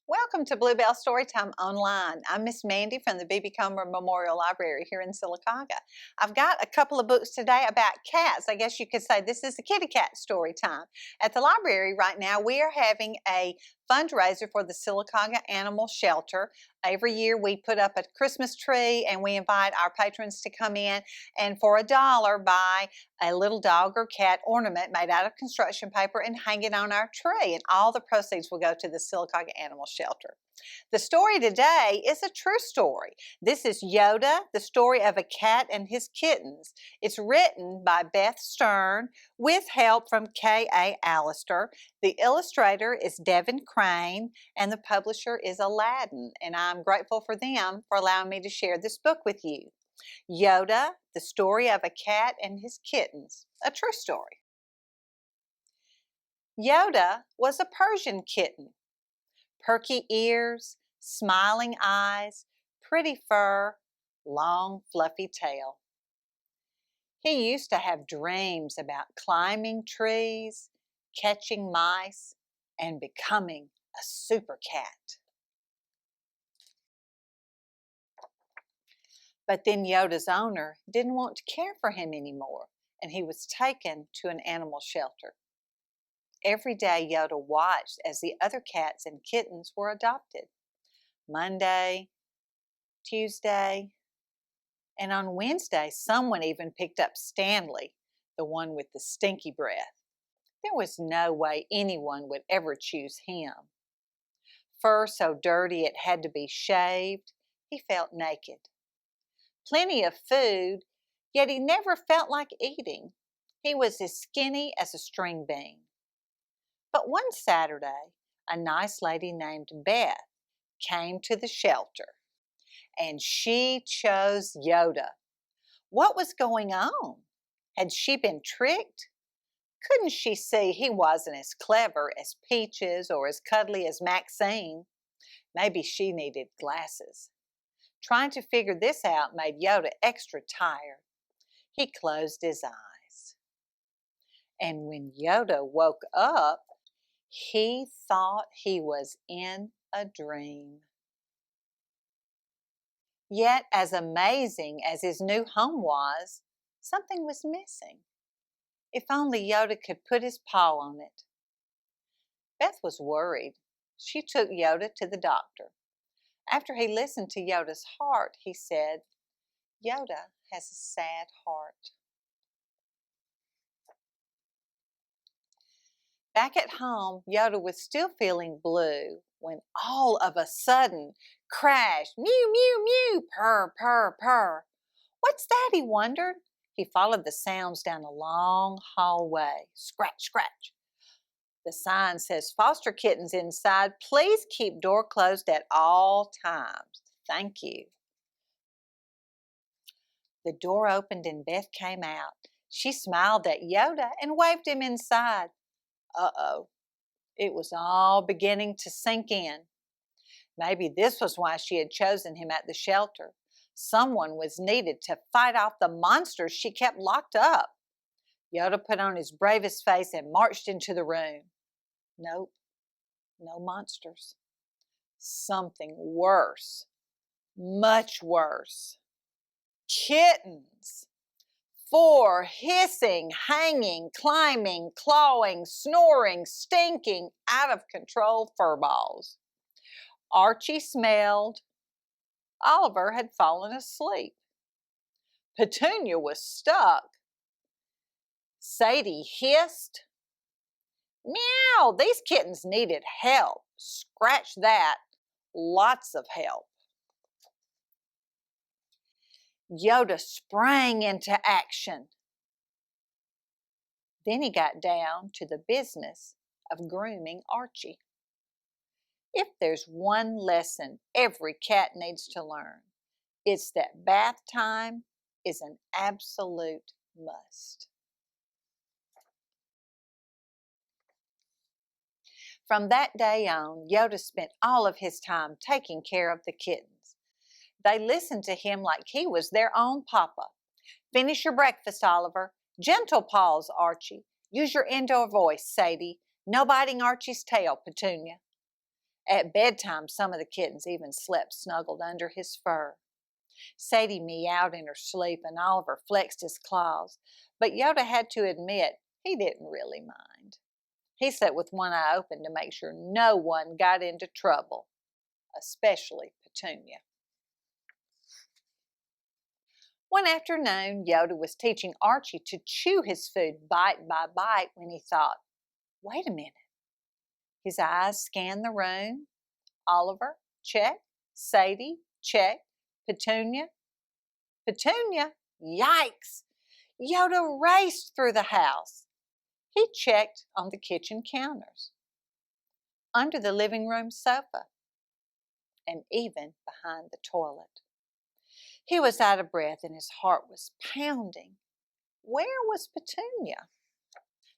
Welcome to Bluebell Storytime Online. I'm Miss Mandi from the B.B. Comer Memorial Library here in Sylacauga. I've got a couple of books today about cats. I guess you could say this is a kitty cat story time. At the library right now, we are having a fundraiser for the Sylacauga Animal Shelter. Every year we put up a Christmas tree and we invite our patrons to come in and for $1 buy a little dog or cat ornament made out of construction paper and hang it on our tree. And all the proceeds will go to the Sylacauga Animal Shelter. The story today is a true story. This is Yoda, the story of a cat and his kittens. It's written by Beth with help from K.A. Alistir. The illustrator is Devin Crane and the publisher is Aladdin. And I'm grateful for them for allowing me to share this book with you. Yoda, the story of a cat and his kittens, a true story. Yoda was a Persian kitten. Perky ears, smiling eyes, pretty fur, long fluffy tail. He used to have dreams about climbing trees, catching mice, and becoming a super cat. But then Yoda's owner didn't want to care for him anymore, and he was taken to an animal shelter. Every day Yoda watched as the other cats and kittens were adopted. Monday, Tuesday, and on Wednesday someone even picked up Stanley, the one with the stinky breath. There was no way anyone would ever choose him. Fur so dirty it had to be shaved, he felt naked. Plenty of food, yet he never felt like eating. He was as skinny as a string bean. But one Saturday, a nice lady named Beth came to the shelter, and she chose Yoda. What was going on? Had she been tricked? Couldn't she see he wasn't as clever as Peaches or as cuddly as Maxine? Maybe she needed glasses. Trying to figure this out made Yoda extra tired. He closed his eyes. And when Yoda woke up, he thought he was in a dream. Yet, as amazing as his new home was, something was missing. If only Yoda could put his paw on it. Beth was worried. She took Yoda to the doctor. After he listened to Yoda's heart, he said, "Yoda has a sad heart." Back at home, Yoda was still feeling blue when all of a sudden, crash, mew, mew, mew, purr, purr, purr. What's that, he wondered. He followed the sounds down a long hallway. Scratch, scratch. The sign says, "Foster kittens inside. Please keep door closed at all times. Thank you." The door opened and Beth came out. She smiled at Yoda and waved him inside. Uh-oh, it was all beginning to sink in. Maybe this was why she had chosen him at the shelter. Someone was needed to fight off the monsters she kept locked up. Yoda put on his bravest face and marched into the room. Nope, no monsters. Something worse, much worse. Kittens. 4 hissing, hanging, climbing, clawing, snoring, stinking, out of control furballs. Archie smelled. Oliver had fallen asleep. Petunia was stuck. Sadie hissed. Meow, these kittens needed help. Scratch that, lots of help. Yoda sprang into action. Then he got down to the business of grooming Archie. If there's one lesson every cat needs to learn, it's that bath time is an absolute must. From that day on, Yoda spent all of his time taking care of the kittens. They listened to him like he was their own papa. "Finish your breakfast, Oliver. Gentle paws, Archie. Use your indoor voice, Sadie. No biting Archie's tail, Petunia." At bedtime, some of the kittens even slept snuggled under his fur. Sadie meowed in her sleep and Oliver flexed his claws, but Yoda had to admit he didn't really mind. He slept with one eye open to make sure no one got into trouble, especially Petunia. One afternoon, Yoda was teaching Archie to chew his food bite by bite when he thought, wait a minute. His eyes scanned the room. Oliver, check. Sadie, check. Petunia. Petunia? Yikes! Yoda raced through the house. He checked on the kitchen counters, under the living room sofa, and even behind the toilet. He was out of breath and his heart was pounding. Where was Petunia?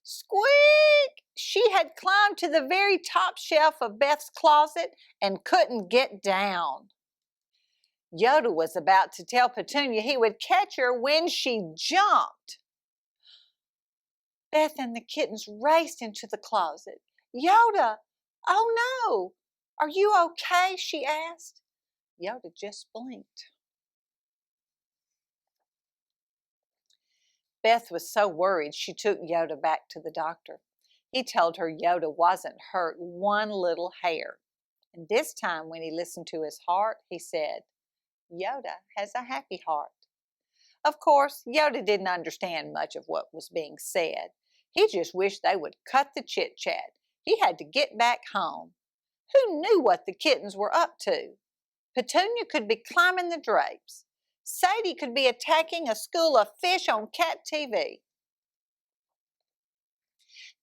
Squeak! She had climbed to the very top shelf of Beth's closet and couldn't get down. Yoda was about to tell Petunia he would catch her when she jumped. Beth and the kittens raced into the closet. Yoda! Oh no! Are you okay? She asked. Yoda just blinked. Beth was so worried she took Yoda back to the doctor. He told her Yoda wasn't hurt one little hair. And this time when he listened to his heart, he said, Yoda has a happy heart. Of course, Yoda didn't understand much of what was being said. He just wished they would cut the chit-chat. He had to get back home. Who knew what the kittens were up to? Petunia could be climbing the drapes. Sadie could be attacking a school of fish on cat TV.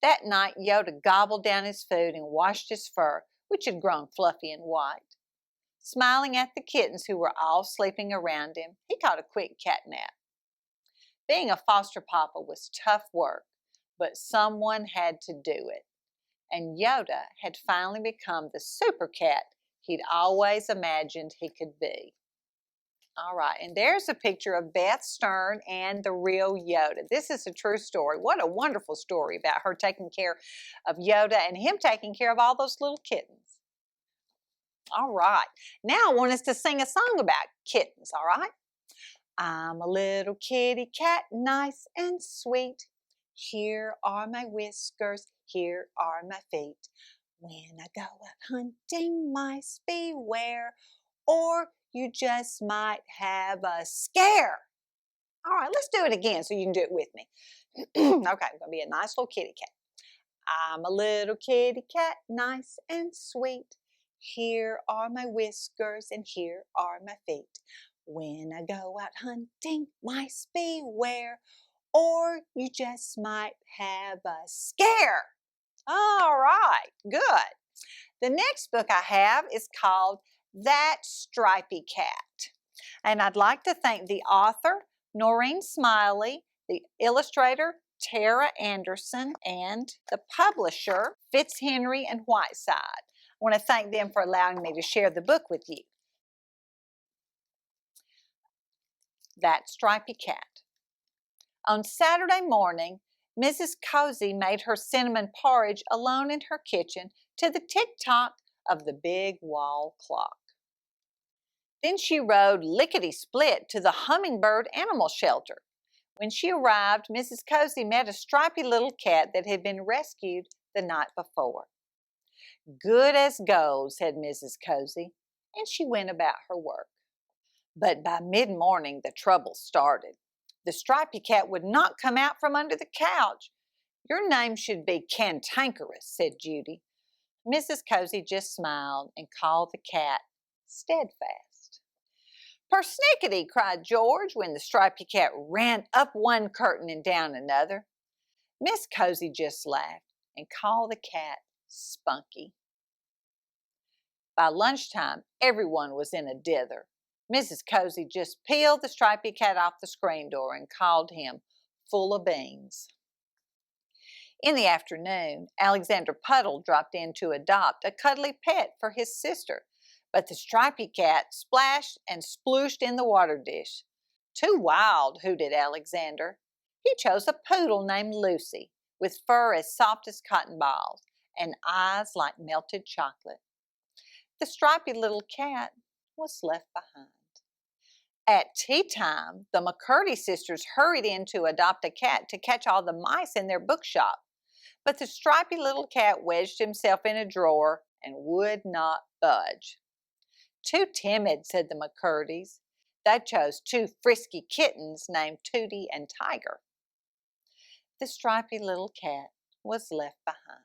That night, Yoda gobbled down his food and washed his fur, which had grown fluffy and white. Smiling at the kittens who were all sleeping around him, he caught a quick cat nap. Being a foster papa was tough work, but someone had to do it. And Yoda had finally become the super cat he'd always imagined he could be. All right, and there's a picture of Beth Stern and the real Yoda. This is a true story. What a wonderful story about her taking care of Yoda and him taking care of all those little kittens. All right, now I want us to sing a song about kittens, all right? I'm a little kitty cat, nice and sweet. Here are my whiskers, here are my feet. When I go out hunting, mice beware, or you just might have a scare. All right, let's do it again so you can do it with me. Okay, I'm going to be a nice little kitty cat. I'm a little kitty cat, nice and sweet. Here are my whiskers and here are my feet. When I go out hunting, mice beware, or you just might have a scare. All right, good. The next book I have is called That Stripy Cat. And I'd like to thank the author, Norene Smiley, the illustrator, Tara Anderson, and the publisher, Fitzhenry and Whiteside. I want to thank them for allowing me to share the book with you. That Stripy Cat. On Saturday morning, Mrs. Cozy made her cinnamon porridge alone in her kitchen to the tick-tock of the big wall clock. Then she rode lickety-split to the hummingbird animal shelter. When she arrived, Mrs. Cozy met a stripy little cat that had been rescued the night before. Good as gold, said Mrs. Cozy, and she went about her work. But by mid-morning, the trouble started. The stripy cat would not come out from under the couch. Your name should be Cantankerous, said Judy. Mrs. Cozy just smiled and called the cat Steadfast. Persnickety, cried George when the stripy cat ran up one curtain and down another. Miss Cozy just laughed and called the cat Spunky. By lunchtime, everyone was in a dither. Mrs. Cozy just peeled the stripy cat off the screen door and called him Full of Beans. In the afternoon, Alexander Puddle dropped in to adopt a cuddly pet for his sister, but the stripy cat splashed and splooshed in the water dish. Too wild, hooted Alexander. He chose a poodle named Lucy, with fur as soft as cotton balls and eyes like melted chocolate. The stripy little cat was left behind. At tea time, the McCurdy sisters hurried in to adopt a cat to catch all the mice in their bookshop. But the stripy little cat wedged himself in a drawer and would not budge. Too timid, said the McCurdys. They chose two frisky kittens named Tootie and Tiger. The stripy little cat was left behind.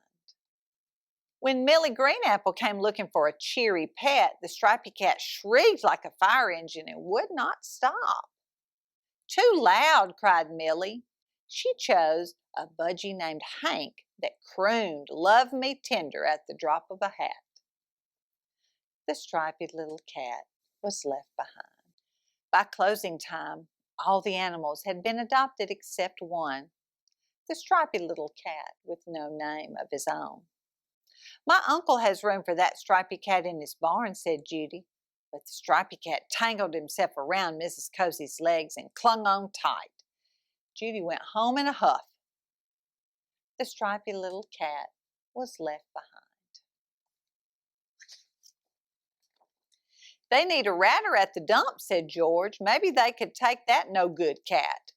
When Millie Greenapple came looking for a cheery pet, the stripy cat shrieked like a fire engine and would not stop. Too loud, cried Millie. She chose a budgie named Hank that crooned "Love me tender" at the drop of a hat. The stripy little cat was left behind. By closing time, all the animals had been adopted except one, the stripy little cat with no name of his own. My uncle has room for that stripy cat in his barn, said Judy, but the stripy cat tangled himself around Mrs. Cozy's legs and clung on tight. Judy went home in a huff. The stripy little cat was left behind. They need a ratter at the dump, said George. Maybe they could take that no-good cat.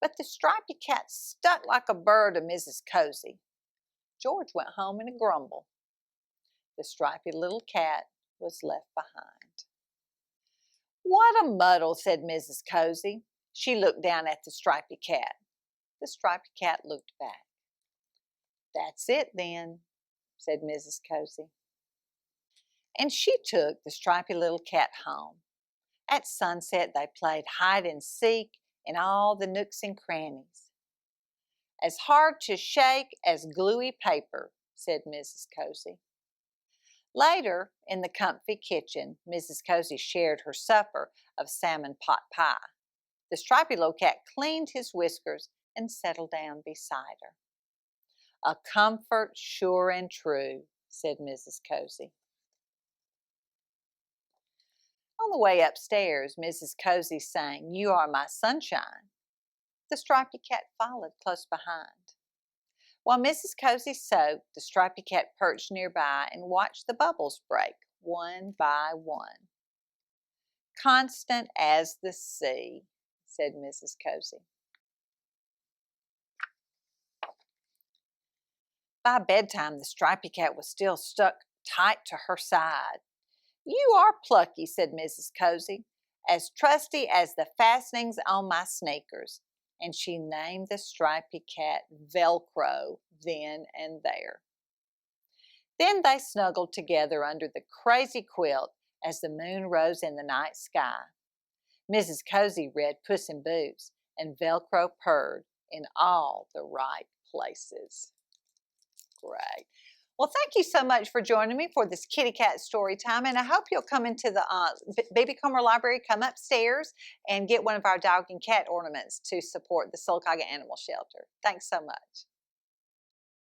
But the stripy cat stuck like a burr to Mrs. Cozy. George went home in a grumble. The stripy little cat was left behind. What a muddle, said Mrs. Cozy. She looked down at the stripy cat. The stripy cat looked back. That's it then, said Mrs. Cozy. And she took the stripy little cat home. At sunset, they played hide and seek in all the nooks and crannies. As hard to shake as gluey paper, said Mrs. Cozy. Later, in the comfy kitchen, Mrs. Cozy shared her supper of salmon pot pie. The stripy little cat cleaned his whiskers and settled down beside her. A comfort sure and true, said Mrs. Cozy. On the way upstairs, Mrs. Cozy sang, "You Are My Sunshine." The stripy cat followed close behind. While Mrs. Cozy soaked, the stripy cat perched nearby and watched the bubbles break, one by one. Constant as the sea, said Mrs. Cozy. By bedtime, the stripy cat was still stuck tight to her side. You are plucky, said Mrs. Cozy, as trusty as the fastenings on my sneakers. And she named the stripy cat Velcro then and there. Then they snuggled together under the crazy quilt as the moon rose in the night sky. Mrs. Cozy read Puss in Boots, and Velcro purred in all the right places. Great. Well, thank you so much for joining me for this kitty cat story time, and I hope you'll come into the Baby Comer Library, come upstairs, and get one of our dog and cat ornaments to support the Sylacauga Animal Shelter. Thanks so much.